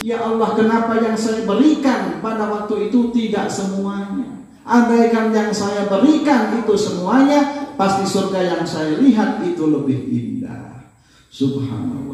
Ya Allah, kenapa yang saya berikan pada waktu itu tidak semuanya? Andaikan yang saya berikan itu semuanya, pasti surga yang saya lihat itu lebih indah. Subhanallah.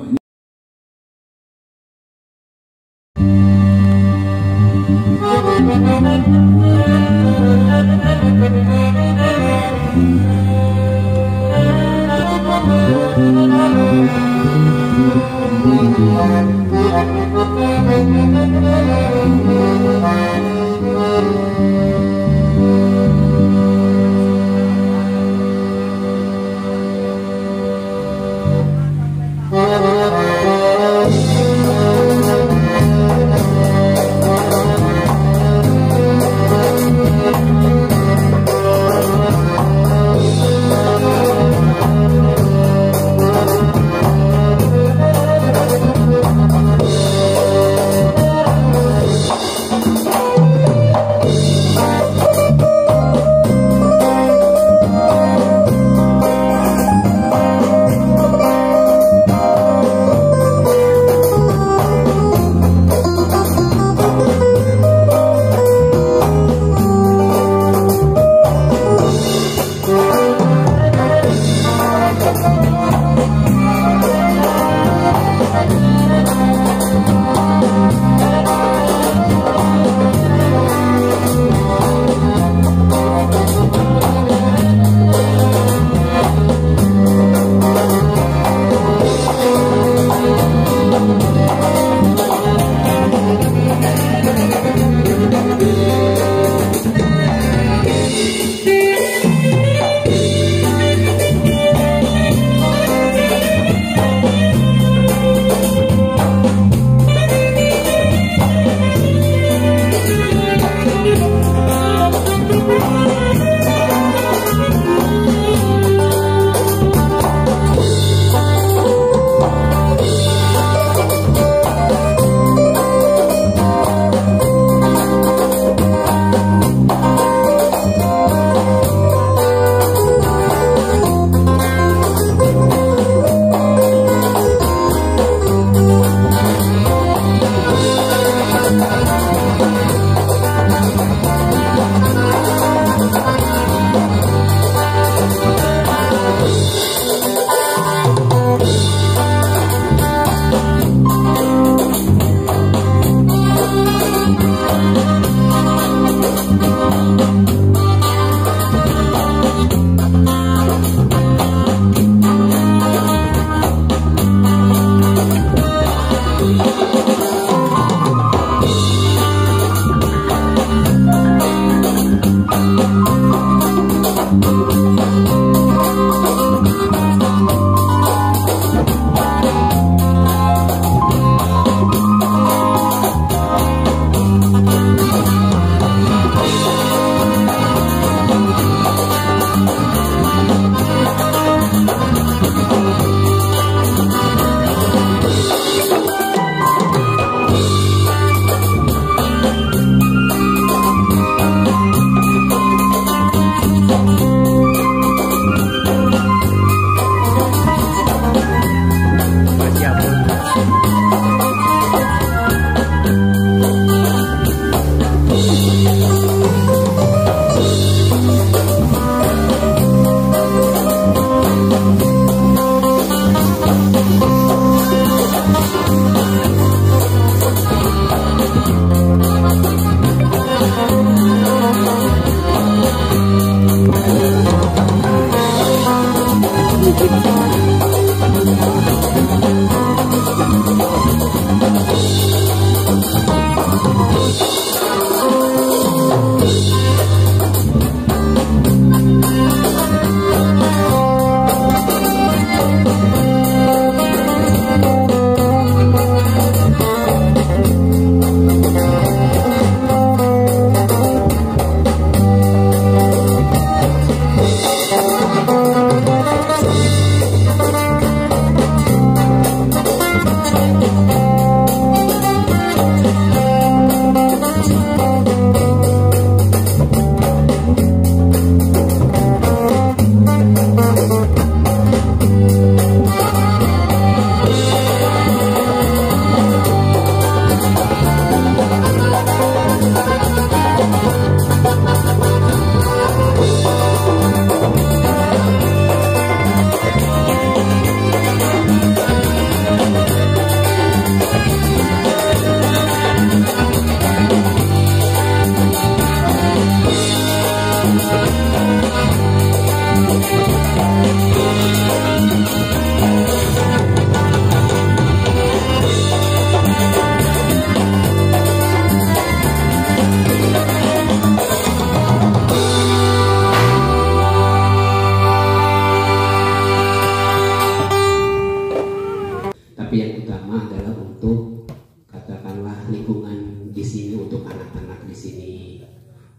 utama adalah untuk katakanlah lingkungan di sini, untuk anak-anak di sini,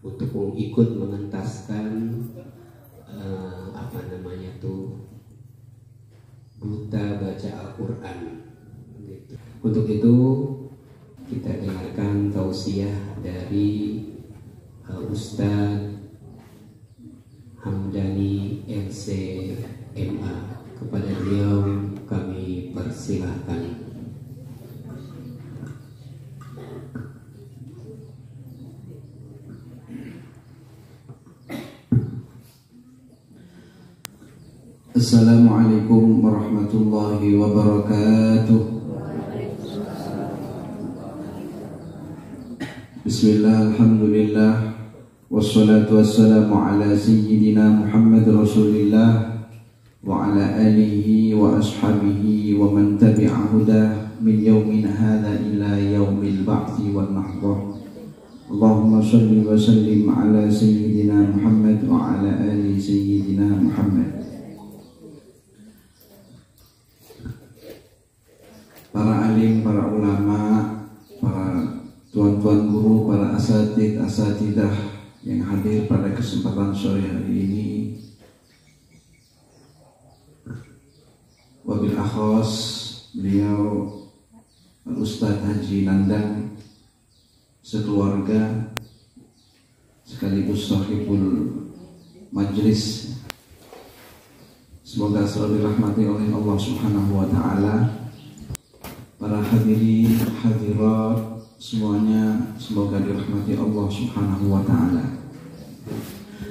untuk ikut mengentaskan buta baca Al-Quran gitu. Untuk itu kita dengarkan tausiah dari Ustadz Hamdani LC.MA. Kepada beliau kami persilahkan. Assalamualaikum warahmatullahi wabarakatuh. Bismillah, alhamdulillah, wassalatu wassalamu ala sayyidina Muhammad Rasulillah wa ala alihi wa ashabihi wa man tabi'a hudah min yawmin hadha ila yawmil ba'thi wal nahdah. Allahumma salli wa sallim ala sayyidina Muhammad wa ala ali sayyidina Muhammad. Para alim, para ulama, para tuan-tuan guru, para asatidah yang hadir pada kesempatan sore hari ini, wabil akhos beliau Ustadz Haji Nandang sekeluarga sekaligus sahibul majlis, semoga selalu dirahmati oleh Allah Subhanahu wa Ta'ala. Para hadirin, hadirat semuanya semoga dirahmati Allah Subhanahu wa Ta'ala.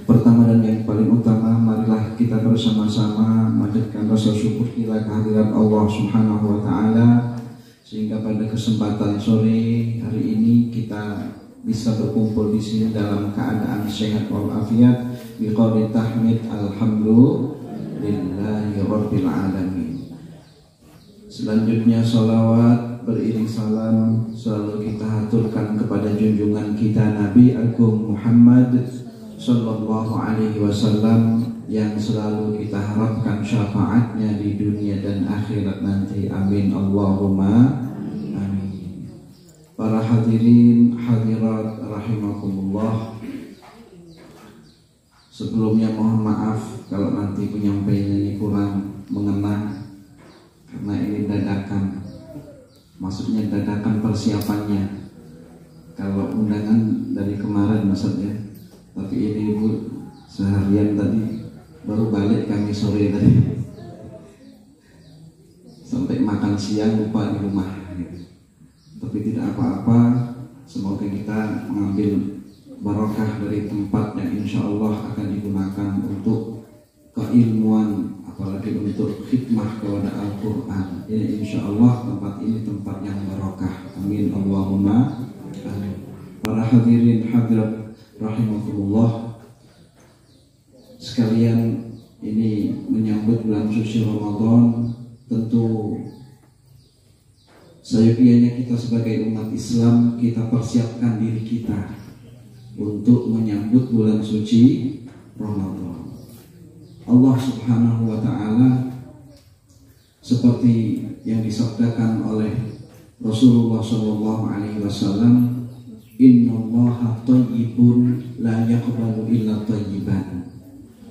Pertama dan yang paling utama, marilah kita bersama-sama memanjatkan rasa syukur kita kehadiran Allah Subhanahu wa Ta'ala, sehingga pada kesempatan sore hari ini kita bisa berkumpul di sini dalam keadaan sehat walafiat, biqauli tahmid alhamdulillahi rabbil alamin. Selanjutnya salawat beriring salam selalu kita haturkan kepada junjungan kita Nabi Agung Muhammad Sallallahu Alaihi Wasallam, yang selalu kita harapkan syafaatnya di dunia dan akhirat nanti. Amin Allahumma amin. Para hadirin hadirat rahimakumullah, sebelumnya mohon maaf kalau nanti penyampaiannya ini kurang mengena, karena ini dadakan, maksudnya dadakan persiapannya. Kalau undangan dari kemarin maksudnya, tapi ini ibu seharian tadi, baru balik kami sore tadi, sampai makan siang lupa di rumah gitu. Tapi tidak apa-apa, semoga kita mengambil barokah dari tempat yang insya Allah akan digunakan untuk keilmuan, apalagi untuk khidmah kepada Al-Quran. Ini insya Allah tempat ini tempat yang barokah. Amin Allahumma amin. Para hadirin hadirat rahimakumullah sekalian, ini menyambut bulan suci Ramadan. Tentu seyogianya kita sebagai umat Islam, kita persiapkan diri kita untuk menyambut bulan suci Ramadan. Allah Subhanahu wa Ta'ala seperti yang disabdakan oleh Rasulullah Sallallahu Alaihi Wasallam, innallaha thayyibun la yaqbalu illa thayyiban.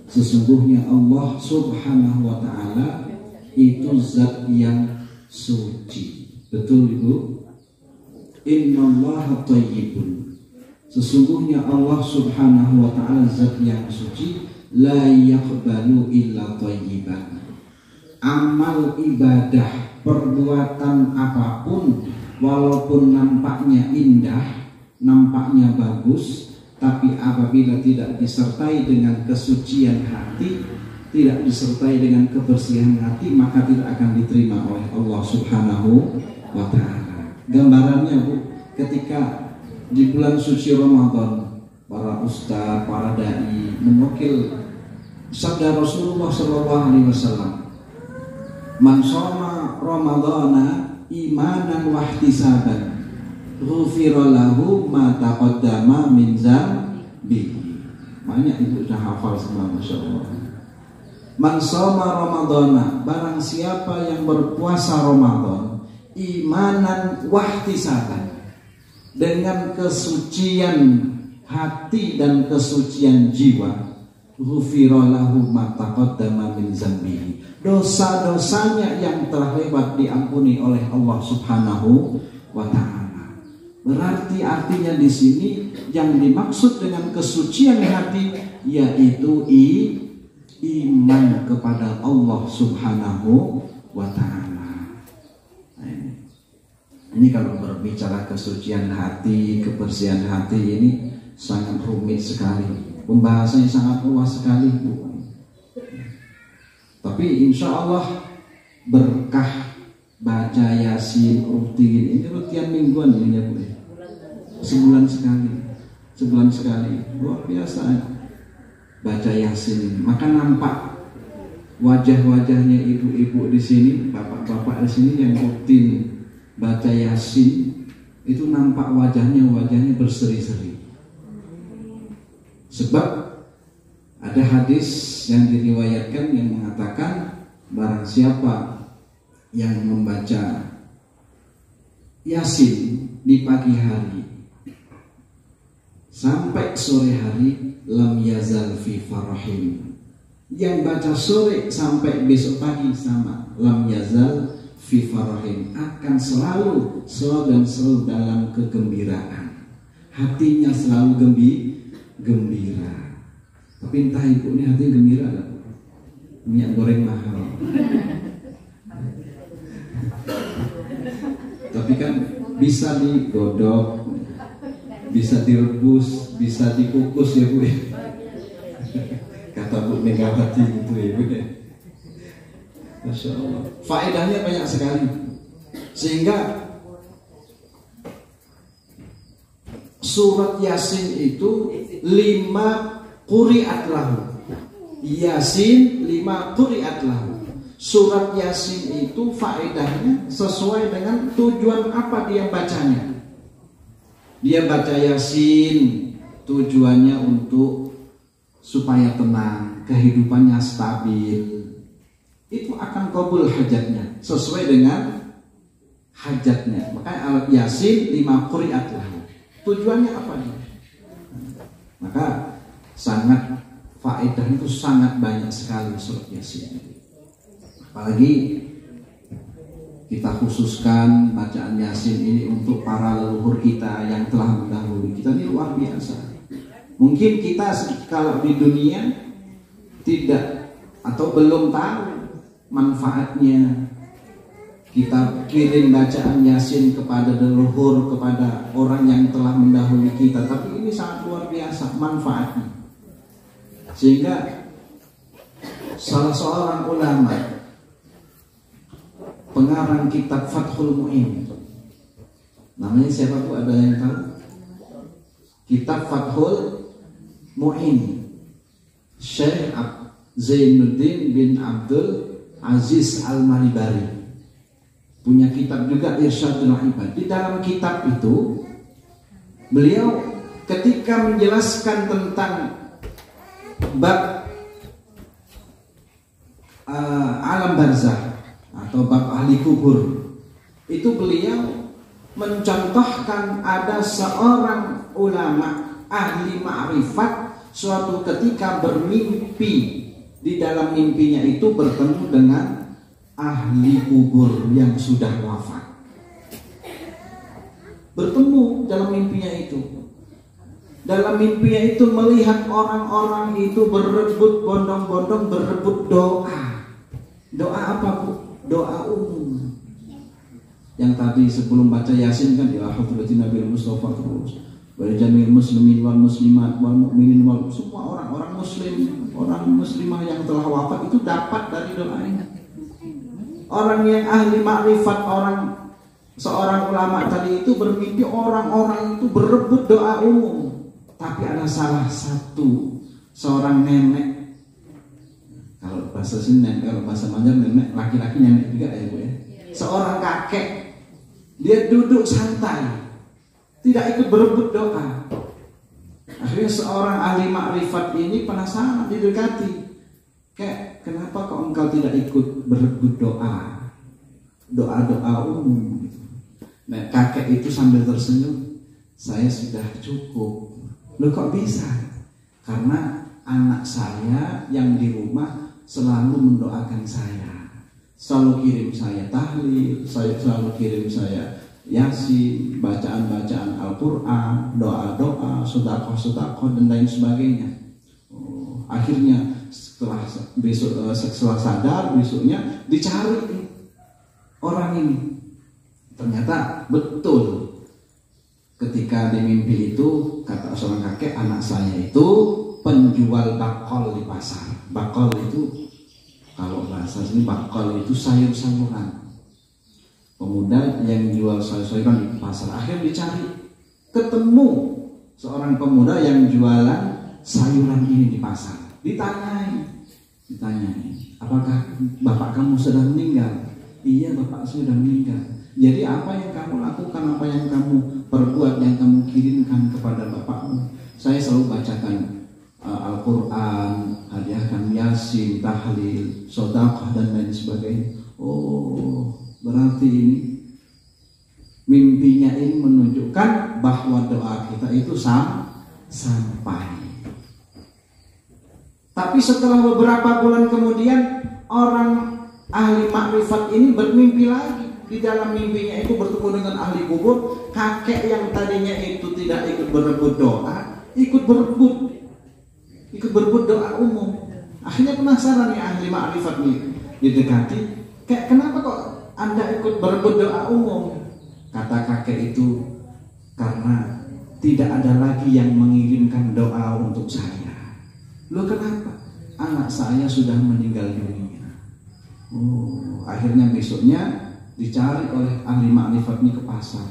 Sesungguhnya Allah Subhanahu wa Ta'ala itu zat yang suci. Betul Ibu? Innallaha thayyibun. Sesungguhnya Allah Subhanahu wa Ta'ala zat yang suci, la yaqbalu illa thayyiban. Amal ibadah, perbuatan apapun, walaupun nampaknya indah, nampaknya bagus, tapi apabila tidak disertai dengan kesucian hati, tidak disertai dengan kebersihan hati, maka tidak akan diterima oleh Allah Subhanahu wa Ta'ala. Gambarannya Bu, ketika di bulan suci Ramadan, para ustaz, para dai menukil sabda Rasulullah Sallallahu Alaihi Wasallam, man shoma Ramadana imanan wa ihtisaban ghufira lahu ma taqaddama min dzambihi. Banyak ibu sudah hafal semua, masya Allah. Man shoma Ramadana, barang siapa yang berpuasa Ramadan imanan wahtisaban, dengan kesucian hati dan kesucian jiwa, ghufira lahu ma taqaddama min dzambihi, dosa-dosanya yang telah lewat diampuni oleh Allah Subhanahu wa taala. Berarti artinya di sini yang dimaksud dengan kesucian hati yaitu iman kepada Allah Subhanahu wa taala. Ini kalau berbicara kesucian hati, kebersihan hati ini sangat rumit sekali. Pembahasannya sangat luas sekali, Bu. Tapi insya Allah berkah baca Yasin rutin. Ini rutin mingguan ini ya, Bu. Sebulan sekali. Luar biasa. Baca Yasin. Maka nampak wajah-wajahnya ibu-ibu di sini, bapak-bapak di sini yang rutin baca Yasin, itu nampak wajahnya berseri-seri. Sebab ada hadis yang diriwayatkan yang mengatakan barang siapa yang membaca Yasin di pagi hari sampai sore hari, lam yazal fi farahin. Yang baca sore sampai besok pagi sama, lam yazal fi farahin, akan selalu dalam kegembiraan. Hatinya selalu gembira. Tapi entah ibu ini hati gembira enggak? Minyak goreng mahal. Tapi kan bisa digodok, bisa direbus, bisa dikukus ya Bu. Kata Bu Megawati itu ya Bu. Masya Allah. Faedahnya banyak sekali. Sehingga surat Yasin itu 5 quri'at lahu. Yasin 5 quri'at lahu. Surat Yasin itu faedahnya sesuai dengan tujuan apa dia bacanya. Dia baca Yasin tujuannya untuk supaya tenang, kehidupannya stabil. Itu akan qabul hajatnya sesuai dengan hajatnya. Makanya Yasin 5 quri'at lahu. Tujuannya apa dia? Maka sangat faedah itu sangat banyak sekali surat Yasin. Apalagi kita khususkan bacaan Yasin ini untuk para leluhur kita yang telah mendahului kita, ini luar biasa. Mungkin kita kalau di dunia tidak atau belum tahu manfaatnya. Kita kirim bacaan Yasin kepada leluhur, kepada orang yang telah mendahului kita, tapi ini sangat luar biasa manfaatnya. Sehingga salah seorang ulama pengarang kitab Fathul Mu'in, namanya siapa Bu? Ada yang tahu? Kitab Fathul Mu'in, Syekh Zainuddin bin Abdul Aziz Al-Malibari, punya kitab juga Irsyadul Ibad. Di dalam kitab itu beliau ketika menjelaskan tentang bab alam barzakh atau bab ahli kubur, itu beliau mencontohkan ada seorang ulama ahli ma'rifat suatu ketika bermimpi. Di dalam mimpinya itu bertemu dengan ahli kubur yang sudah wafat. Bertemu dalam mimpinya itu. Dalam mimpinya itu melihat orang-orang itu berebut bondong-bondong, berebut doa. Doa apa Bu? Doa umum. Yang tadi sebelum baca Yasin kan ya hadratin Nabi Mustafa terus. Wa jamil muslimin wal muslimat wal mu'minin wal, semua orang-orang muslim, orang muslimah yang telah wafat itu dapat dari doa ini. Orang yang ahli makrifat, seorang ulama tadi itu bermimpi orang-orang itu berebut doa umum. Tapi ada salah satu seorang nenek, kalau bahasa sini, kalau bahasa Banjar nenek, laki-laki nenek juga ya Bu ya. Seorang kakek, dia duduk santai, tidak ikut berebut doa. Akhirnya seorang ahli makrifat ini penasaran, didekati. Kayak, kenapa kok engkau tidak ikut berebut doa? doa-doa umum. Nah, kakek itu sambil tersenyum, saya sudah cukup. Loh kok bisa? Karena anak saya yang di rumah selalu mendoakan saya, selalu kirim saya tahlil, selalu kirim saya Yasin, bacaan-bacaan Al-Quran, doa-doa, sedekah-sedekah dan lain sebagainya. Akhirnya setelah sadar, besoknya dicari orang ini. Ternyata betul, ketika di mimpi itu kata seorang kakek, anak saya itu penjual bakol di pasar. Bakol itu, kalau bahasa sini bakol itu sayur-sayuran. Pemuda yang jual sayur-sayuran di pasar. Akhirnya dicari, ketemu seorang pemuda yang jualan sayuran ini di pasar. Ditanyai, apakah bapak kamu sudah meninggal? Iya, bapak sudah meninggal. Jadi apa yang kamu lakukan, apa yang kamu perbuat, yang kamu kirimkan kepada bapakmu? Saya selalu bacakan Al-Quran, hadiahkan Yasin, tahlil, sedekah dan lain sebagainya. Oh, berarti ini mimpinya ini menunjukkan bahwa doa kita itu sampai. Tapi setelah beberapa bulan kemudian, orang ahli makrifat ini bermimpi lagi. Di dalam mimpinya itu bertemu dengan ahli kubur. Kakek yang tadinya itu tidak ikut berebut doa, ikut berebut doa umum. Akhirnya penasaran nih ahli makrifat nih, didekati, kayak kenapa kok Anda ikut berebut doa umum? Kata kakek itu, karena tidak ada lagi yang mengirimkan doa untuk saya. Loh kenapa? Anak saya sudah meninggal dunia. Akhirnya besoknya dicari oleh ahli makrifat ini ke pasar.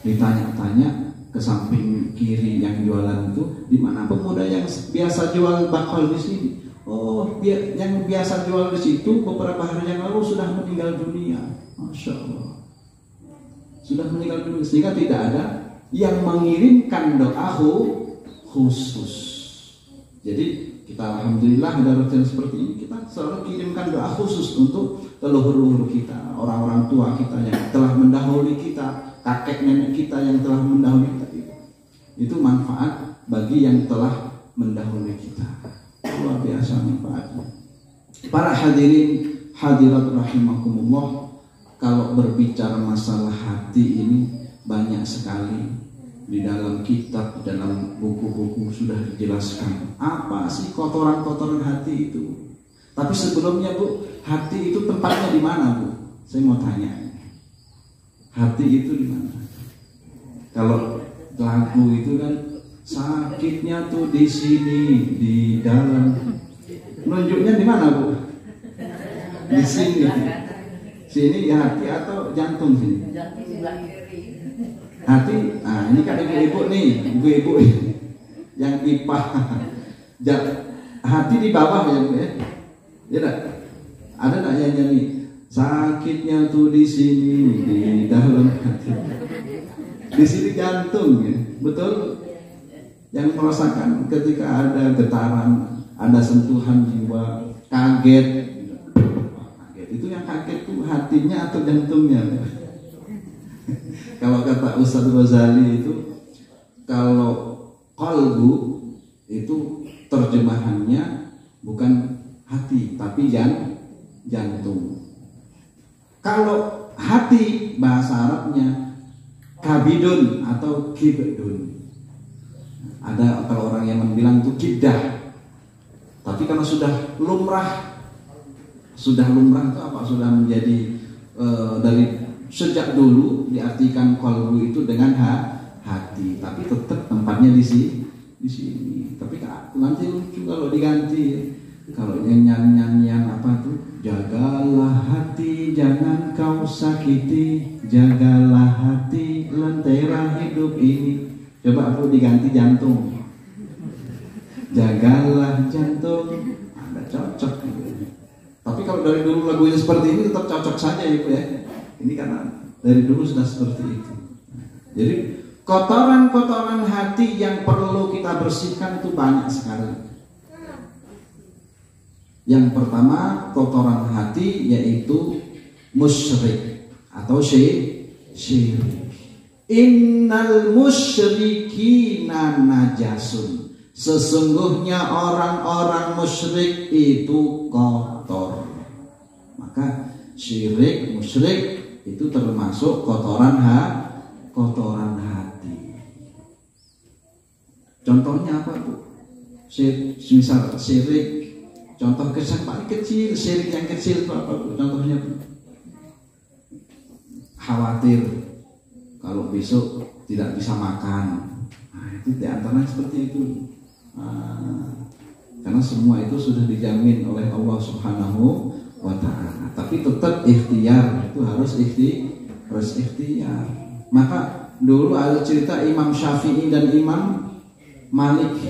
Ditanya-tanya ke samping kiri yang jualan itu, di mana pemuda yang biasa jual bakal di sini? Oh, yang biasa jual di situ beberapa hari yang lalu sudah meninggal dunia. Masya Allah, sudah meninggal dunia, sehingga tidak ada yang mengirimkan doa khusus. Jadi kita alhamdulillah ada rencana seperti ini, kita selalu kirimkan doa khusus untuk leluhur-leluhur kita, orang-orang tua kita yang telah mendahului kita, kakek nenek kita yang telah mendahului kita. Itu manfaat bagi yang telah mendahului kita. Luar biasa manfaatnya. Para hadirin hadirat rahimakumullah, kalau berbicara masalah hati ini banyak sekali. Di dalam kitab, dalam buku-buku sudah dijelaskan apa sih kotoran-kotoran hati itu. Tapi sebelumnya Bu, hati itu tempatnya di mana Bu? Saya mau tanya, hati itu di mana? Kalau lagu itu kan sakitnya tuh di sini, di dalam. Nunjuknya di mana Bu? Di sini. Sini hati atau jantung sini? Hati, nah ini kan ibu-ibu nih, ibu-ibu yang IPA. Hati di bawah ya Bu ya. Ya tak? Ada tak yang nyanyi? Sakitnya tuh di sini, di dalam hati. Di sini jantung ya. Betul? Yang merasakan ketika ada getaran, ada sentuhan jiwa, kaget. Itu yang kaget tuh hatinya atau jantungnya? Kalau kata Ustadz Ghazali itu, kalau qalbu itu terjemahannya bukan hati tapi jantung. Kalau hati bahasa Arabnya kabidun atau kibdun. Ada kalau orang Yaman bilang itu kibdah. Tapi karena sudah lumrah itu apa? Sudah menjadi dari sejak dulu diartikan qalbu itu dengan hati, tapi tetap tempatnya di sini. Tapi nanti lucu kalau diganti. Kalau nyanyian apa tuh? Jagalah hati, jangan kau sakiti. Jagalah hati, lentera hidup ini. Coba aku diganti jantung. Jagalah jantung, ada cocok. Tapi kalau dari dulu lagunya seperti ini tetap cocok saja Ibu ya. Ini karena dari dulu sudah seperti itu. Jadi kotoran-kotoran hati yang perlu kita bersihkan itu banyak sekali. Yang pertama kotoran hati yaitu musyrik. atau syirik. Innal musyrikina najasun. Sesungguhnya orang-orang musyrik itu kotor. Maka syirik, musyrik itu termasuk kotoran hati. Contohnya apa Bu? Misal syirik, contoh kesan paling kecil, syirik yang kecil itu apa Bu? Contohnya Bu? Khawatir kalau besok tidak bisa makan. Nah, itu diantaranya seperti itu. Karena semua itu sudah dijamin oleh Allah Subhanahu wa ta'ala. Tapi tetap ikhtiar, itu harus ikhtiar. Maka dulu ada cerita Imam Syafi'i dan Imam Malik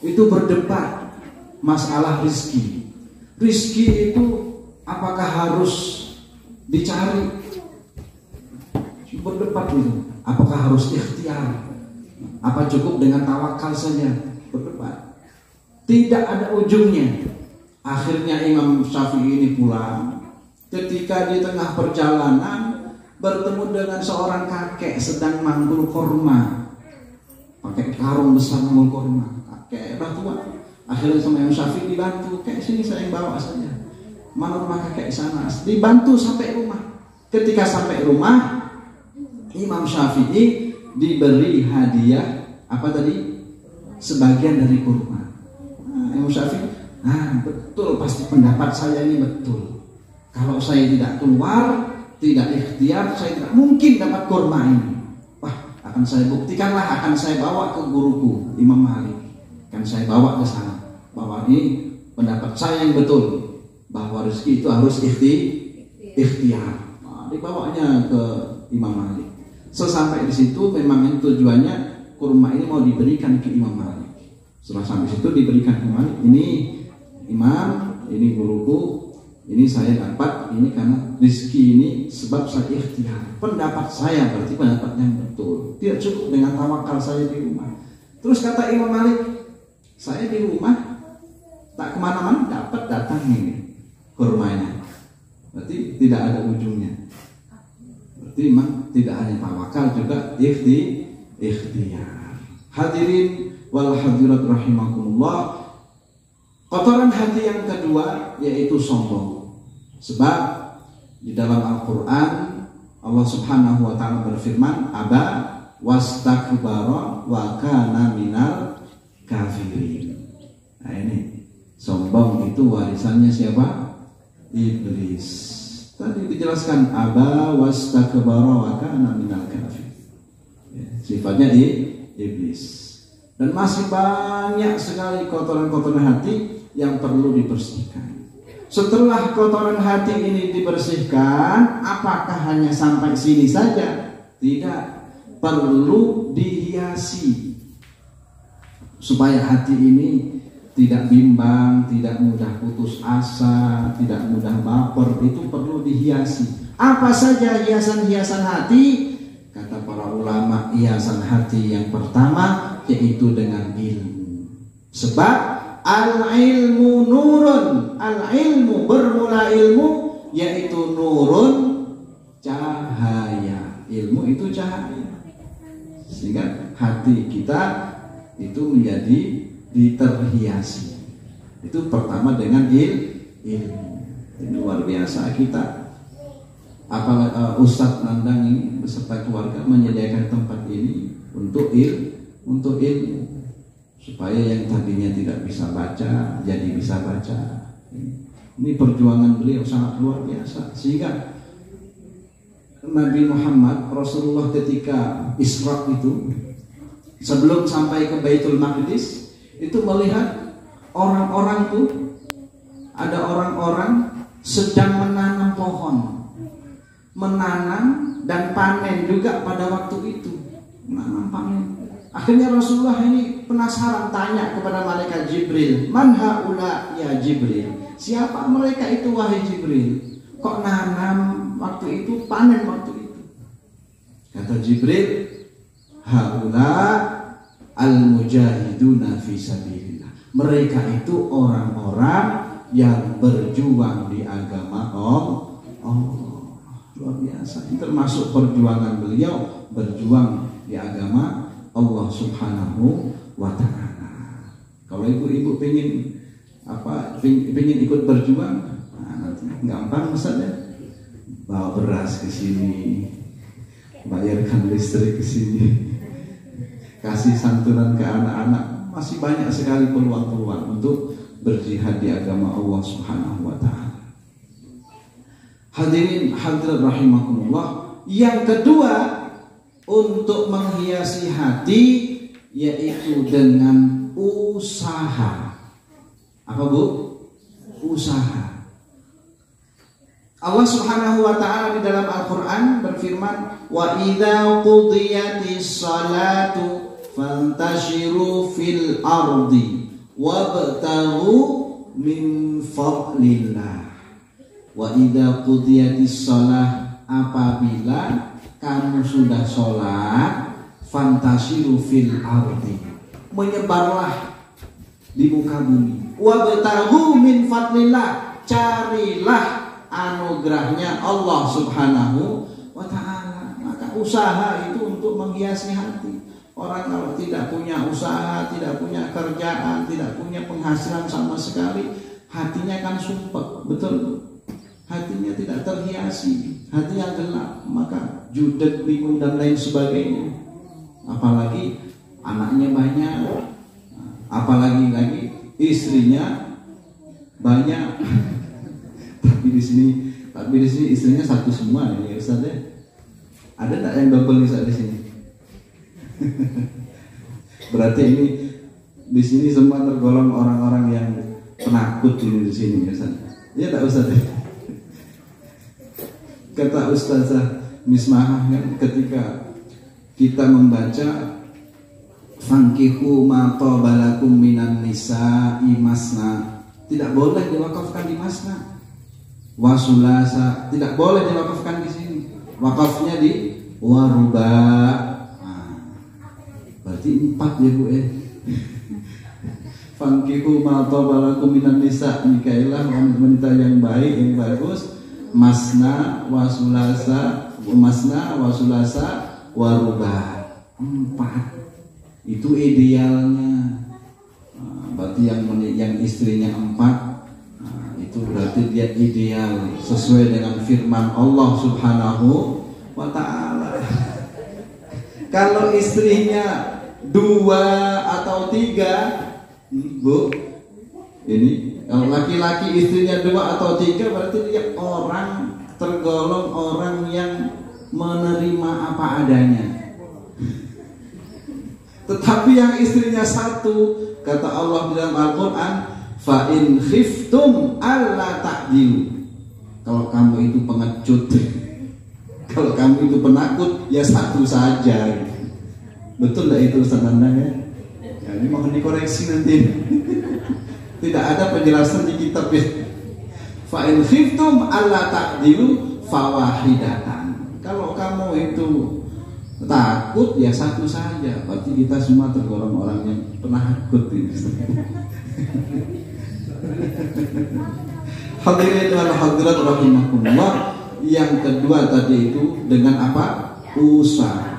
itu berdebat masalah rizki. Rizki itu apakah harus dicari? Berdebat itu. Apakah harus ikhtiar? Apa cukup dengan tawakal saja? Berdebat. Tidak ada ujungnya. Akhirnya Imam Syafi'i ini pulang. Ketika di tengah perjalanan bertemu dengan seorang kakek sedang manggul korma, pakai karung besar manggul korma. Kakek udah tua. Akhirnya sama Imam Syafi'i dibantu. Kayak sini saya yang bawa saja. Mana rumah kakek sana? Dibantu sampai rumah. Ketika sampai rumah, Imam Syafi'i diberi hadiah apa tadi? Sebagian dari kurma. Imam Syafi'i, betul pasti pendapat saya ini betul. Kalau saya tidak keluar, tidak ikhtiar, saya tidak mungkin dapat kurma ini. Wah, akan saya buktikanlah, akan saya bawa ke guruku Imam Malik. Akan saya bawa ke sana. Bahwa ini pendapat saya yang betul. Bahwa rezeki itu harus ikhtiar. Dibawanya ke Imam Malik. Sesampai di situ memang tujuannya kurma ini mau diberikan ke Imam Malik. Setelah sampai situ diberikan ke Malik. Ini Imam, ini guruku, ini saya dapat, ini karena rezeki ini sebab saya ikhtiar. Pendapat saya berarti pendapat yang betul. Tidak cukup dengan tawakal saya di rumah. Terus kata Imam Malik, saya di rumah tak kemana-mana dapat datang ini kurmanya. Berarti tidak ada ujungnya. Berarti memang tidak hanya tawakal juga ikhtiar. Hadirin wal hadirat rahimakumullah. Kotoran hati yang kedua yaitu sombong. Sebab di dalam Al-Quran Allah Subhanahu wa ta'ala berfirman, aba wastakbara wa kana minal kafirin. Nah ini sombong itu warisannya siapa? Iblis. Tadi dijelaskan aba wastakbara wa kana minal kafirin. Sifatnya iblis. Dan masih banyak sekali kotoran-kotoran hati yang perlu dibersihkan. Setelah kotoran hati ini dibersihkan, apakah hanya sampai sini saja? Tidak, perlu dihiasi supaya hati ini tidak bimbang, tidak mudah putus asa, tidak mudah baper. Itu perlu dihiasi. Apa saja hiasan-hiasan hati? Kata para ulama, hiasan hati yang pertama yaitu dengan ilmu. Sebab al-ilmu nurun, al-ilmu bermula ilmu yaitu nurun, cahaya. Ilmu itu cahaya. Sehingga hati kita itu menjadi terhiasi. Itu pertama dengan ilmu. Ini luar biasa kita. Apalagi Ustadz Nandang ini beserta keluarga menyediakan tempat ini untuk ilmu, supaya yang tadinya tidak bisa baca jadi bisa baca. Ini perjuangan beliau sangat luar biasa. Sehingga Nabi Muhammad Rasulullah ketika Isra itu, sebelum sampai ke Baitul Maqdis, itu melihat orang-orang tuh, ada orang-orang sedang menanam pohon, menanam dan panen juga pada waktu itu, menanam panen. Akhirnya Rasulullah ini penasaran, tanya kepada malaikat Jibril, man haula ya Jibril, siapa mereka itu wahai Jibril, kok nanam waktu itu, panen waktu itu? Kata Jibril, haula al-mujahiduna fi sabilillah, mereka itu orang-orang yang berjuang di agama Allah. Luar biasa. biasa. Termasuk perjuangan beliau berjuang di agama Allah Subhanahu wa Ta'ala. Kalau ibu-ibu pengen ikut berjuang, nanti gampang misalnya bawa beras ke sini, bayarkan listrik ke sini, kasih santunan ke anak-anak. Masih banyak sekali peluang-peluang untuk berjihad di agama Allah Subhanahu wa Ta'ala. Hadirin hadirat rahimakumullah. Yang kedua, untuk menghiasi hati yaitu dengan usaha. Apa Bu? Usaha. Allah Subhanahu wa Ta'ala di dalam Al-Qur'an berfirman, "Wa idza qudiyatis salatu fantashiru fil ardi wabtaghu min fadlillah." Wa idza qudiyatis shalah, apabila kamu sudah sholat, fantashiru fil ardi, menyebarlah di muka bumi. Wabtaghu min fadlillah, carilah anugerahnya Allah Subhanahu wa Ta'ala. Maka usaha itu untuk menghiasi hati. Orang kalau tidak punya usaha, tidak punya kerjaan, tidak punya penghasilan sama sekali, hatinya akan sumpek. Betul? Hatinya tidak terhiasi, hatinya gelap, maka judet, bingung dan lain sebagainya. Apalagi anaknya banyak, apalagi istrinya banyak. Tapi di sini istrinya satu semua ya Ustaz ya. Ada tak yang double Ustaz di sini? Berarti ini di sini semua tergolong orang-orang yang penakut di sini ya Ustaz. Iya tak Ustaz? Kata Ustazah Mismahah kan, ketika kita membaca fankihu ma qabalakum minan nisa'i masna, tidak boleh diwakafkan di masna. Wasulasa tidak boleh diwakafkan di sini. Wakafnya di waruba. Berarti 4 ya Bu ya. Fankihu ma qabalakum minan nisa, nikailah wanita yang baik, yang bagus. Masna wasulasa waruba. 4. Itu idealnya. Berarti yang istrinya 4, itu berarti dia ideal sesuai dengan firman Allah Subhanahu wa Ta'ala. Kalau istrinya 2 atau 3, Bu, ini kalau laki-laki istrinya 2 atau 3, berarti dia tergolong orang yang menerima apa adanya. Tetapi yang istrinya 1, kata Allah di dalam Al-Quran, fa in khiftum alla ta'dilu. Kalau kamu itu pengecut, kalau kamu itu penakut, ya 1 saja. Betul tidak itu Ustaz Nanda ya? Ya ini mohon dikoreksi nanti. Tidak ada penjelasan di kitab ya. Fa in khiftum alla ta'dilu fawahidatan. Kalau kamu itu takut ya 1 saja. Berarti kita semua tergolong orang yang penakut ini. Hadirin wal hadirat rahimakumullah. Yang kedua tadi itu dengan apa? Usaha.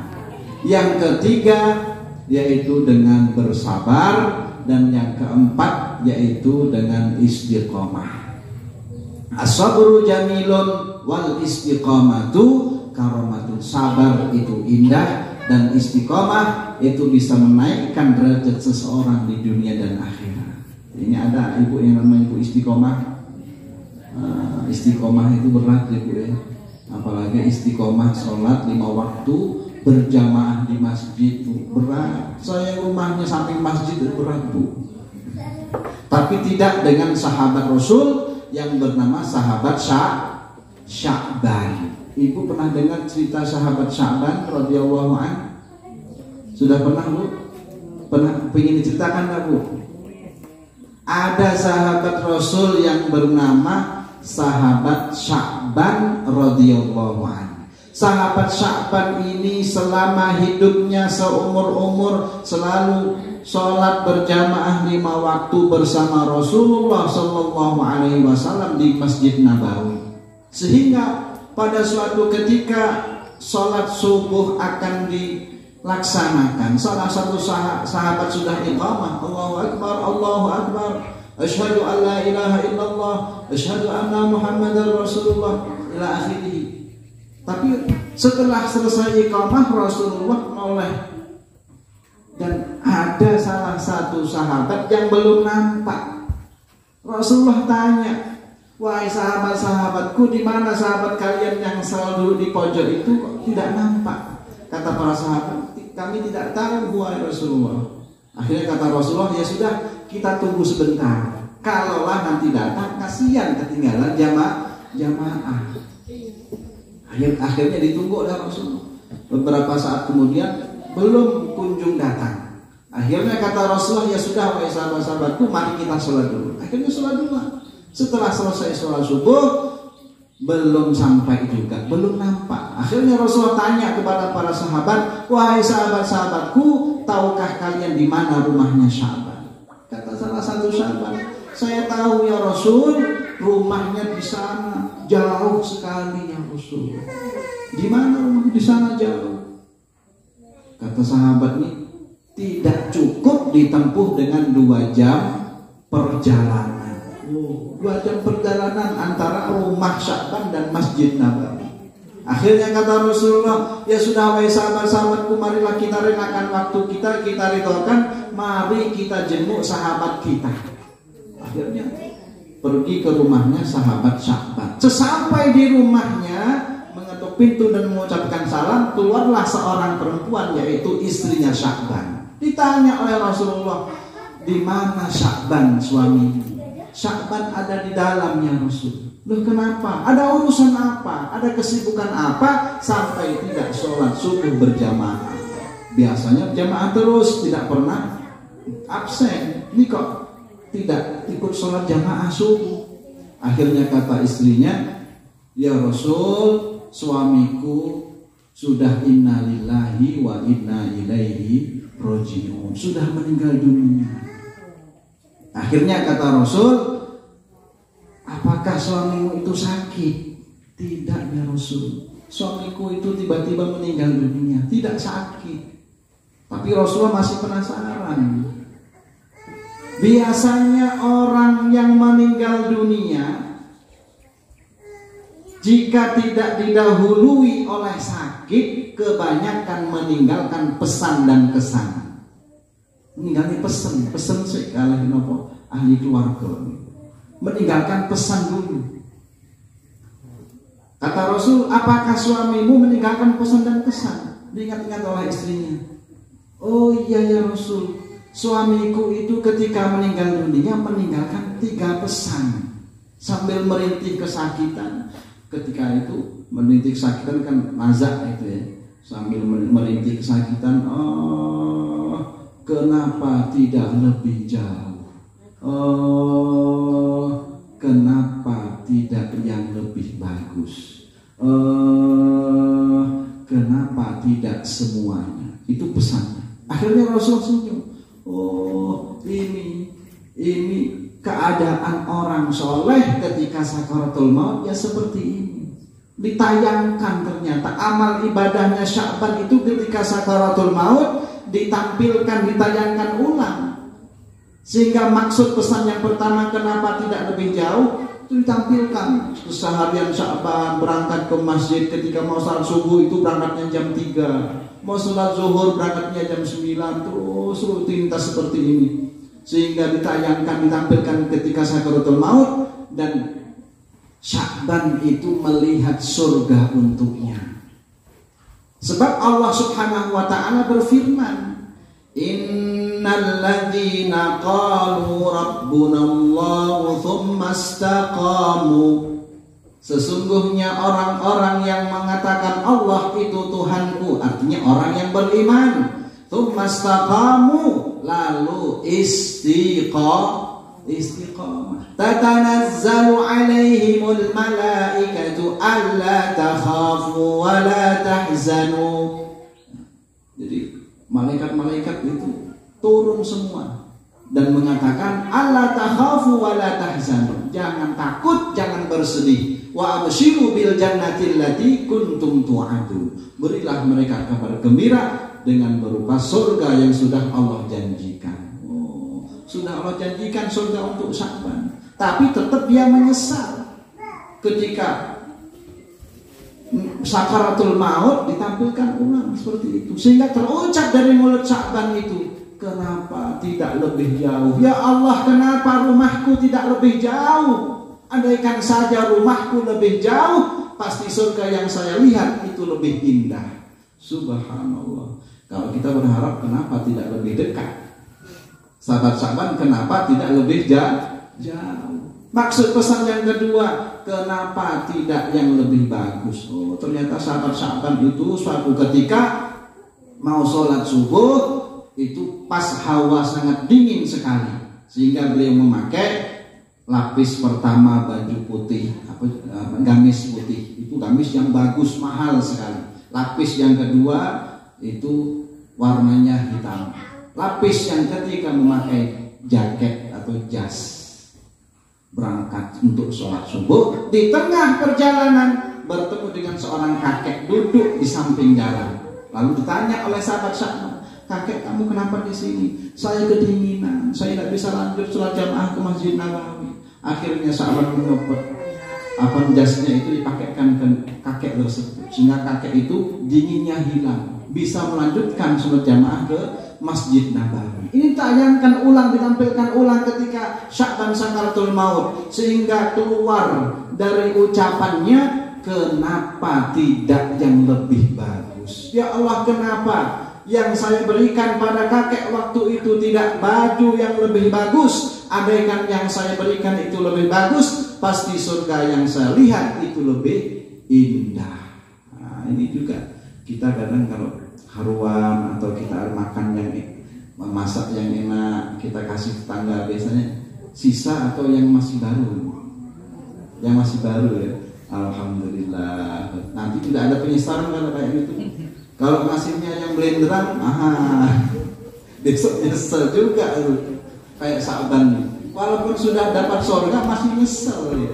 Yang ketiga yaitu dengan bersabar, dan yang keempat yaitu dengan istiqomah. As-sabru jamilun wal istiqomatu karomatun. Sabar itu indah, dan istiqomah itu bisa menaikkan derajat seseorang di dunia dan akhirat. Ini ada ibu yang namanya ibu istiqomah. Istiqomah itu berat ya Bu ya. Apalagi istiqomah sholat 5 waktu berjamaah di masjid itu berat. Saya rumahnya samping masjid itu berat Bu. Tapi tidak dengan sahabat Rasul yang bernama sahabat Sya'ban. Ibu pernah dengar cerita sahabat Sya'ban radhiyallahu anhu? Sudah pernah Bu? Pernah pengen diceritakan enggak Bu? Ada sahabat Rasul yang bernama sahabat Sya'ban radhiyallahu anhu. Sahabat Sya'ban ini selama hidupnya seumur-umur selalu sholat berjamaah 5 waktu bersama Rasulullah Sallallahu Alaihi Wasallam di Masjid Nabawi. Sehingga pada suatu ketika sholat subuh akan dilaksanakan, salah satu sahabat sudah iqamah, Allahu Akbar, Allahu Akbar, asyhadu an la ilaha illallah, asyhadu anna Muhammadar Rasulullah, ila akhirih. Tapi setelah selesai iqamah, Rasulullah noleh, dan ada salah satu sahabat yang belum nampak. Rasulullah tanya, wahai sahabat-sahabatku, di mana sahabat kalian yang selalu duduk di pojok itu, kok tidak nampak? Kata para sahabat, kami tidak tahu wahai Rasulullah. Akhirnya kata Rasulullah, ya sudah, kita tunggu sebentar. Kalaulah nanti datang, kasihan ketinggalan jamaah. Akhirnya ditunggu oleh Rasulullah. Beberapa saat kemudian belum kunjung datang. Akhirnya kata Rasulullah, ya sudah wahai sahabat-sahabatku, mari kita sholat dulu. Akhirnya sholat dulu. Setelah selesai sholat subuh, belum sampai juga, belum nampak. Akhirnya Rasulullah tanya kepada para sahabat, wahai sahabat-sahabatku, tahukah kalian di mana rumahnya Sya'ban? Kata salah satu sahabat, saya tahu ya Rasul, rumahnya di sana, jauh sekali ya Rasul. Di mana rumah di sana jauh? Kata sahabat ini, tidak cukup ditempuh dengan 2 jam perjalanan. 2 jam perjalanan antara rumah Sya'ban dan Masjid Nabawi. Akhirnya kata Rasulullah, ya sudah wahai sahabat-sahabatku, marilah kita relakan waktu kita ridhokan, mari kita jenguk sahabat kita. Akhirnya pergi ke rumahnya sahabat Sya'ban. Sesampai di rumahnya, mengetuk pintu dan mengucapkan salam, keluarlah seorang perempuan, yaitu istrinya Sya'ban. Ditanya oleh Rasulullah, di mana Sya'ban suamimu? Sya'ban ada di dalamnya Rasul. Loh kenapa? Ada urusan apa? Ada kesibukan apa sampai tidak sholat subuh berjamaah? Biasanya jamaah terus, tidak pernah absen. Ini kok tidak ikut sholat jamaah subuh? Akhirnya kata istrinya, ya Rasul, suamiku sudah innalillahi wa inna ilaihi raji'un, sudah meninggal dunia. Akhirnya kata Rasul, apakah suamimu itu sakit? Tidak ya Rasul, suamiku itu tiba-tiba meninggal dunia, tidak sakit. Tapi Rasulullah masih penasaran. Biasanya orang yang meninggal dunia, jika tidak didahului oleh sakit, kebanyakan meninggalkan pesan dan kesan. Meninggalkan pesan sih kalau nopo ahli keluarga, meninggalkan pesan dulu. Kata Rasul, apakah suamimu meninggalkan pesan dan kesan? Diingat-ingat oleh istrinya. Oh iya ya Rasul, suamiku itu ketika meninggal dunia meninggalkan 3 pesan sambil merintih kesakitan. Ketika itu merintih kesakitan kan mazak itu ya, sambil merintih kesakitan. Kenapa tidak lebih jauh? Kenapa tidak yang lebih bagus? Kenapa tidak semuanya? Itu pesannya. Akhirnya Rasulullah senyum. Oh, ini keadaan orang soleh ketika sakaratul maut ya seperti ini. Ditayangkan ternyata amal ibadahnya Sya'ban itu ketika sakaratul maut ditampilkan, ditayangkan ulang. Sehingga maksud pesan yang pertama, kenapa tidak lebih jauh, itu ditampilkan. Keseharian Sya'ban, berangkat ke masjid ketika mau salat subuh itu berangkatnya jam 3, mau salat zuhur berangkatnya jam 9, terus rutinitas seperti ini. Sehingga ditayangkan, ditampilkan ketika sakaratul maut, dan Sya'ban itu melihat surga untuknya. Sebab Allah Subhanahu wa ta'ala berfirman, innal ladzina qalu rabbunallahu tsumma istaqamu, sesungguhnya orang-orang yang mengatakan Allah itu Tuhanku, artinya orang yang beriman, tsumma istaqamu, lalu istiqamah, tatanazzalu alaihimul malaikatu alla takhafu wa la tahzanu. Jadi malaikat-malaikat itu turun semua dan mengatakan alla takhafu wa la tahzanu, jangan takut, jangan bersedih, wa abshiru bil jannati allati kuntum tu'adun. Berilah mereka kabar gembira dengan berupa surga yang sudah Allah janjikan. Oh, sudah Allah janjikan surga untuk Sya'ban, tapi tetap dia menyesal ketika sakaratul maut ditampilkan ulang seperti itu, sehingga terucap dari mulut Sya'ban itu, kenapa tidak lebih jauh? Ya Allah, kenapa rumahku tidak lebih jauh? Andaikan saja rumahku lebih jauh, pasti surga yang saya lihat itu lebih indah. Subhanallah. Kalau kita berharap kenapa tidak lebih dekat? Sahabat Sya'ban kenapa tidak lebih jauh? Maksud pesan yang kedua, kenapa tidak yang lebih bagus? Oh, ternyata sahabat Sya'ban itu suatu ketika mau sholat subuh, itu pas hawa sangat dingin sekali, sehingga beliau memakai lapis pertama baju putih, gamis putih. Itu gamis yang bagus, mahal sekali. Lapis yang kedua itu warnanya hitam. Lapis yang ketiga memakai jaket atau jas, berangkat untuk sholat subuh. Di tengah perjalanan bertemu dengan seorang kakek duduk di samping jalan. Lalu ditanya oleh sahabat Sya'ban, kakek, kamu kenapa di sini? Saya kedinginan, saya tidak bisa lanjut sholat jamaah ke Masjid Nabawi. Akhirnya Sya'ban menyopot jasnya itu dipakaikan ke kakek tersebut, sehingga kakek itu dinginnya hilang, bisa melanjutkan sholat jamaah ke Masjid Nabawi. Ini tayangkan ulang, ditampilkan ulang ketika Sya'ban sakaratul maut, sehingga keluar dari ucapannya, kenapa tidak yang lebih bagus? Ya Allah, kenapa yang saya berikan pada kakek waktu itu tidak baju yang lebih bagus? Andaikan yang saya berikan itu lebih bagus, pasti surga yang saya lihat itu lebih indah. Nah, ini juga kita kadang kalau haruan atau kita makan yang memasak yang enak, kita kasih tetangga, biasanya sisa atau yang masih baru. Yang masih baru ya, alhamdulillah. Nanti tidak ada penyesalan kalau kayak gitu. Kalau ngasihnya yang blenderan, besok nyesel juga kayak Sya'ban. Walaupun sudah dapat surga masih nyesel ya.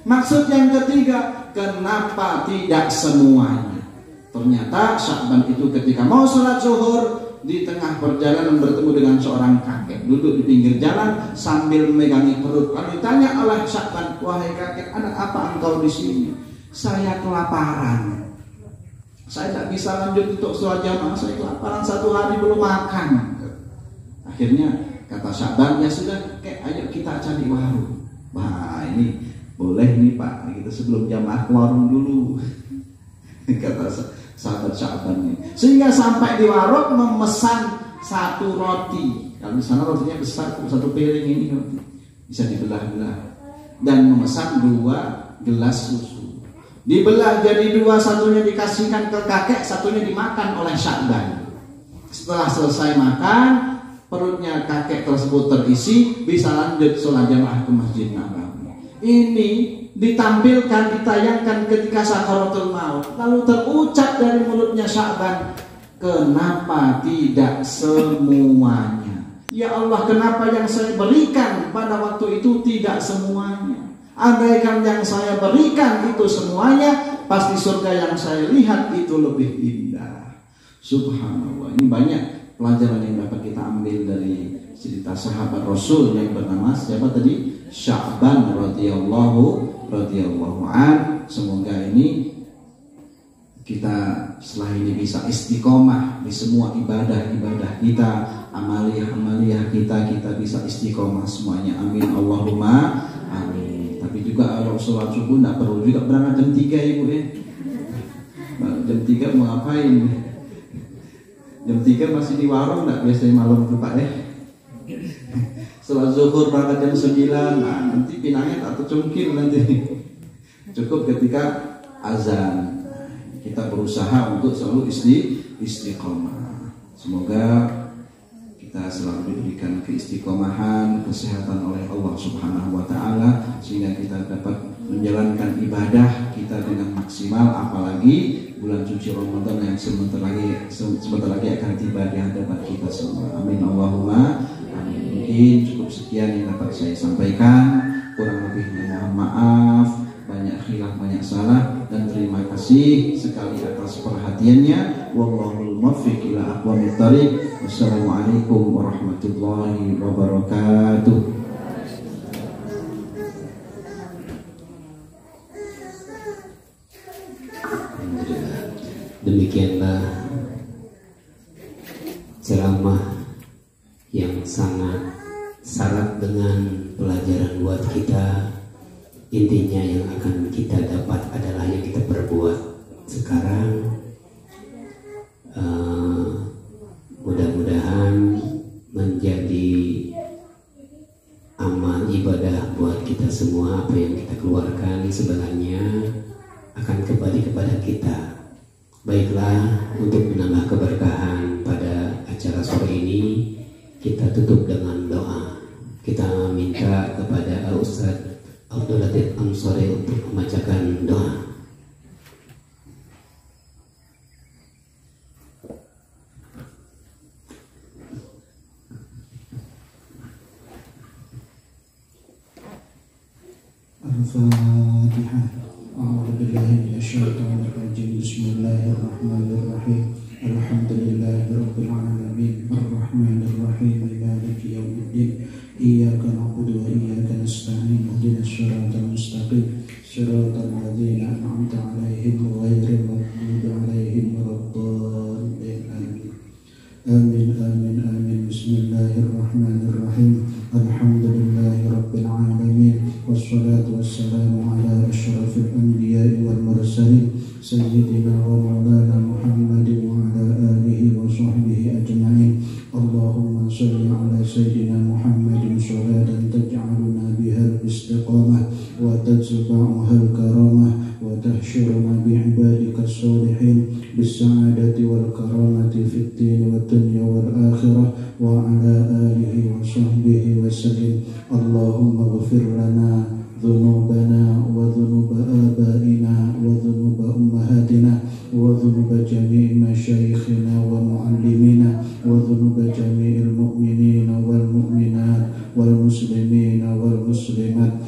Maksud yang ketiga, kenapa tidak semuanya? Ternyata Sya'ban itu ketika mau sholat zuhur, di tengah perjalanan bertemu dengan seorang kakek duduk di pinggir jalan sambil memegangi perut. Lalu ditanya oleh Sya'ban, wahai kakek, ada apa engkau di sini? Saya kelaparan. Saya tidak bisa lanjut untuk sholat jamaah, saya kelaparan, 1 hari belum makan. Akhirnya kata Sya'ban, ya sudah, ayo kita cari warung. Wah, ini boleh nih Pak, kita sebelum jamaah ke warung dulu. Kata sahabat Sya'ban ini. Sehingga sampai di warung memesan 1 roti. Kalau di sana rotinya besar, 1 piring ini bisa dibelah-belah. Dan memesan 2 gelas susu. Dibelah jadi 2, satunya dikasihkan ke kakek, satunya dimakan oleh Sya'ban. Setelah selesai makan, perutnya kakek tersebut terisi, bisa lanjut sholat jamaah ke Masjid Nabawi. Ini ditampilkan, ditayangkan ketika sakaratul maut. Lalu terucap dari mulutnya Sya'ban, kenapa tidak semuanya? Ya Allah, kenapa yang saya berikan pada waktu itu tidak semuanya? Andaikan yang saya berikan itu semuanya, pasti surga yang saya lihat itu lebih indah. Subhanallah. Ini banyak pelajaran yang dapat kita ambil dari cerita sahabat Rasul yang bernama siapa tadi? Sya'ban radhiyallahu an. Semoga ini kita setelah ini bisa istiqomah di semua ibadah-ibadah kita, amaliyah kita bisa istiqomah semuanya. Amin Allahumma amin. Tapi juga kalau sholat subuh tidak perlu juga berangkat jam 3 ibu ya. Jam 3 mau ngapain? Jam 3 masih di warung, tidak biasanya malam tuh Pak ya. Sholat zuhur berangkat jam 9, nah nanti pinangnya tak tercungkil nanti. Cukup ketika azan. Kita berusaha untuk selalu istiqomah. Semoga kita selalu diberikan keistiqomahan, kesehatan oleh Allah Subhanahu wa taala, sehingga kita dapat menjalankan ibadah kita dengan maksimal, apalagi bulan suci Ramadan yang sebentar lagi akan tiba di hadapan kita semua. Amin Allahumma amin. Mungkin cukup sekian yang dapat saya sampaikan, kurang lebihnya mohon maaf. banyak khilaf, banyak salah, dan terima kasih sekali atas perhatiannya. Wallahul muwaffiq ila aqwamit thoriq. Wassalamualaikum warahmatullahi wabarakatuh. Demikianlah ceramah yang sangat syarat dengan pelajaran buat kita. Intinya yang akan kita dapat adalah yang kita perbuat sekarang. Mudah-mudahan menjadi amal ibadah buat kita semua. Apa yang kita keluarkan sebenarnya akan kembali kepada kita. Baiklah, untuk menambah keberkahan pada acara sore ini, kita tutup dengan doa. Kita minta kepada Ustaz Abdul Latif Ansori untuk membacakan doa. Al-Fatihah. A'udzu billahi minasyaitonir rajim. Bismillahirrahmanirrahim. Alhamdulillahirabbil alamin. Arrahmanir rahim. Maliki yaumiddin. Iyyaka na'budu wa iyyaka nasta'in. Ihdinas shiratal mustaqim. Shiratal ladzina an'amta 'alaihim ghairil maghdubi 'alaihim waladdallin. Amin amin amin. Bismillahirrahmanirrahim. Alhamdulillahirabbil alamin. Wassalatu wassalamu ala asyrafil anbiya'i wal mursalin sayyidina wa maulana Muhammadin wa ala alihi wa sahbihi ajma'in. Allahumma salli ala sayyidina Muhammadin salatan taj'aluna bihal istiqamah wa tajba'uha al-karamah wa tahsyiruna bi'ibadika as-salihin bis-sa'adati wal karamati fid din wa dunya wal akhirah wa ala alihi wa sahbihi wa sallim. Allahumma ighfir lana dhunubana wa dhunuba abaina wa dhunuba ummahatina wa dhunuba jami'i masyayikhina wa muallimina wa dhunuba jami'il mu'minina wal mu'minat wal muslimina wal muslimat.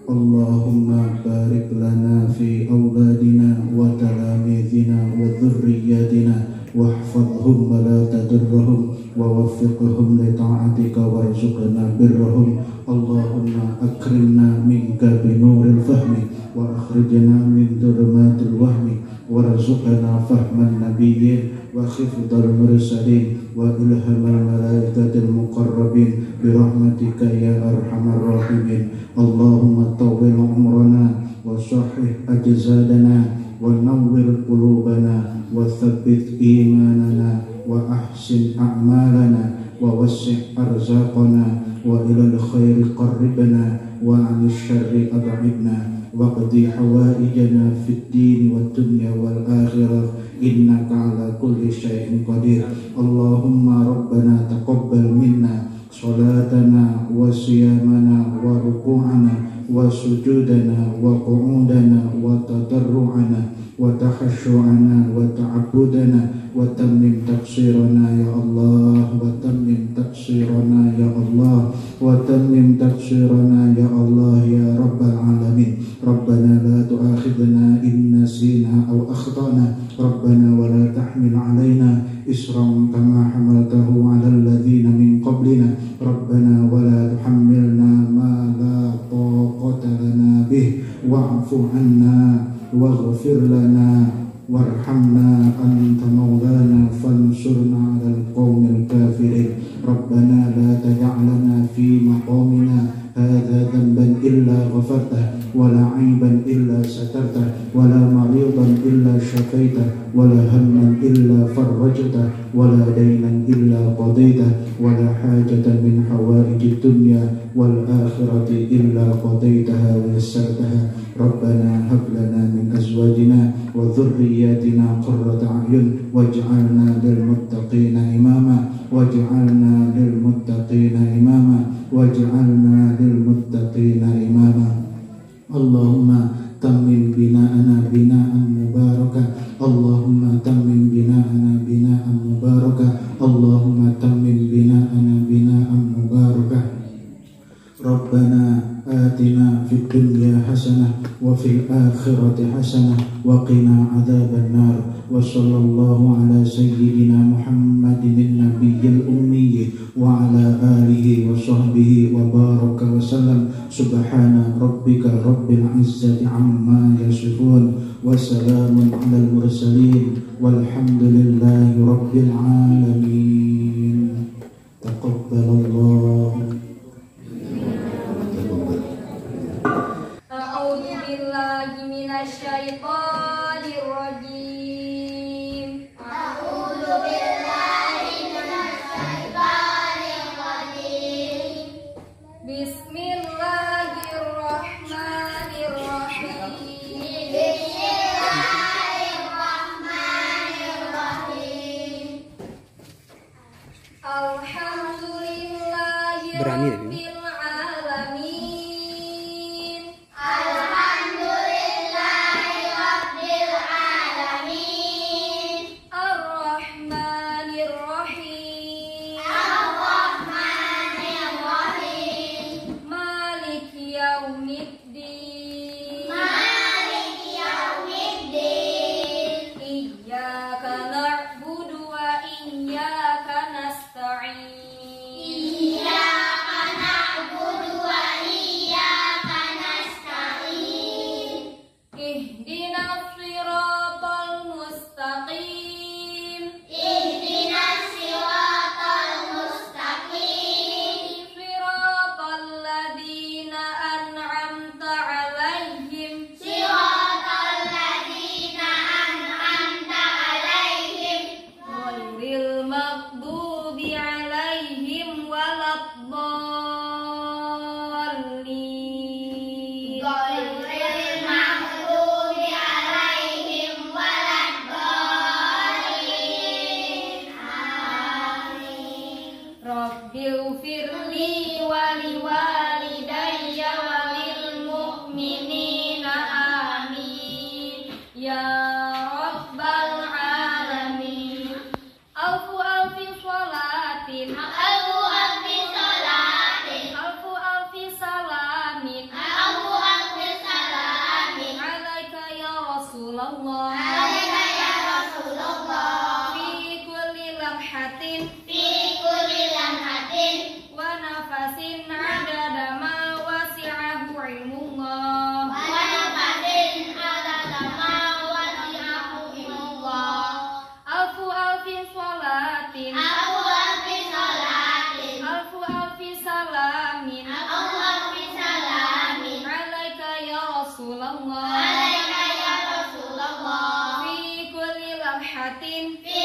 Allahumma barik lana fi awladina wa talamidina wa dhurriyyatina wahfadhum wa la tadurrahum wa waffiqhum li ta'atika warzuqna birrahum. Allahumma akrimna minka binuril fahmi wa akhrijna min dhulumatil wahmi warzuqna fahman nabiyyin wa khifdal mursalin wa ilhamal malaikatil muqarrabin birahmatika ya arhamar rahimin. Allahumma tawwil umrana wa sahih ajzadana wa nawwir qulubana wa thabbit imanana wa ahsin a'malana wa wassi' arzaqana wa ilal khairi qarribna wa 'anil syarri ab'idna wa qdi hawaijana fid din wad dunya wal akhirah innaka ala kulli syai'in qadir. Allahumma rabbana taqabbal minna salatana wa siyamana wa ruku'ana wa sujudana wa qu'udana wa tadarru'ana wa takhashu'ana wa ta'abbudana wa tammim taqsirana ya Allah wa tammim taqsirana ya Allah wa tammim taqsirana ya Allah ya rabbal alamin. Rabbana la tu'akhidna in nasina aw akhtana Rabbana wa la tahmil alaina isran kama hamaltahu 'alal ladzina min qablina Rabbana wa la tuhammilna ma la taqata lana bih wa'fu 'anna waghfir lana warhamna anta maulana fansurna 'alal qaumil kafirin. Rabbana la taj'alna fi maqamina hadza dhanban illa ghafartah wa la 'aiban illa satartah wa la maridan illa syafaitah wa la hamman illa farajtah wa la daynan illa qadaitah wa la hajatan min hawaijid dunya wal akhirati illa qadaitaha wa yassartaha. Rabbana hab lana min azwajina wa dhurriyyatina qurrata a'yun waj'alna lil muttaqina imama waj'alna lil muttaqina imama waj'alna lil muttaqina imama. Allahumma tammim bina'ana bina'an mubaraka. Allahumma tammim bina'ana bina'an mubaraka. Allahumma tammim bina'ana bina'an mubaraka. Rabbana atina fid dunya hasanah wa fil عذاب النار. وصلى الله على سيدنا محمد النبي الأمي وعلى آله وصحبه وبارك وسلم. سبحان ربك رب العزة عما يصفون وسلام على المرسلين والحمد لله رب العالمين. تقبل الله. أعوذ بالله من الشيطان الرجيم. أعوذ بالله من الشيطان الرجيم. بسم الله الرحمن الرحيم. بسم الله الرحمن الرحيم. الحمد لله رب العالمين. الحمد لله رب العالمين. الرحمن الرحيم. الرحمن الرحيم. مالك يوم الدين. مالك يوم الدين. إياك نعبد وإياك نستعين. إياك نعبد وإياك نستعين. اهدنا الصراط المستقيم. اهدنا الصراط المستقيم. صراط الذين أنعمت عليهم. صراط الذين أنعمت عليهم. غير المغضوب عليهم ولا الضالين. غير المغضوب عليهم ولا الضالين. آمين. رب اغفر لي ولوالدي وللمؤمنين آمين يا رب العالمين. ألف ألف صلاة. ألف ألف صلاة. ألف ألف سلام. ألف ألف سلام. عليك يا رسول الله. عليك يا رسول الله. في كل لمحة. في كل لمحة. ونفس عدد ما وسعه علم الله. ونفس عدد ما وسعه علم الله. ألف ألف صلاة. ألف ألف صلاة. ألف ألف سلام. ألف ألف سلام. عليك يا رسول الله. عليك يا رسول الله. في كل لمحة. في